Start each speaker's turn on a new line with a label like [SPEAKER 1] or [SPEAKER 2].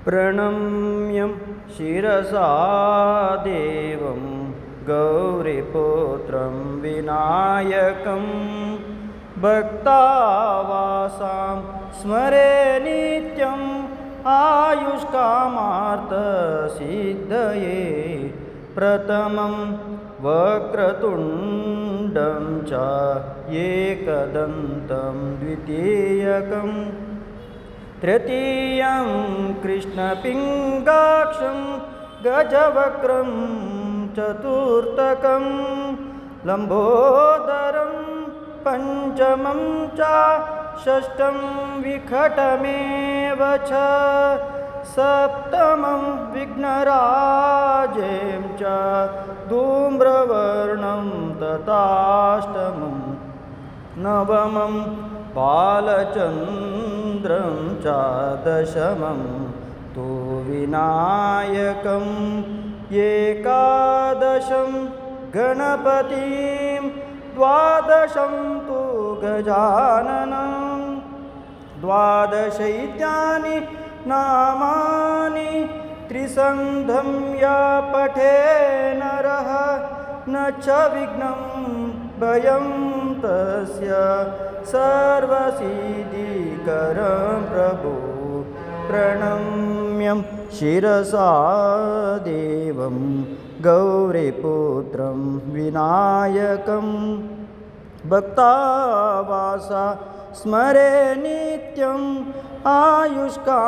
[SPEAKER 1] प्रणम्यं शिरसा देवं गौरीपुत्रं विनायकं भक्तावासां स्मरे नित्यम् आयुष्कामार्थसिद्धये प्रथमं वक्रतुण्डं च एकदन्तं द्वितीयकं तृतीयं कृष्णपिङ्गाक्षं गजवक्त्रं चतुर्थकं लम्बोदरं पञ्चमं च षष्ठं विकटमेव च सप्तमं विघ्नराजें च धूम्रवर्णं तथाष्टमं नवमं बालचन्द्रं च दशमं तु विनायकम् एकादशं गणपतिं द्वादशं तु गजाननं द्वादशैत्यानि नामानि त्रिसन्ध्यं या पठे नरः न च विघ्नं भयं तस्य सर्वसिद्धिकरं प्रभो प्रणम्यं शिरसा देवं गौरीपुत्रं विनायकं भक्तावासा स्मरे नित्यम् आयुष्कामार्थसिद्धये।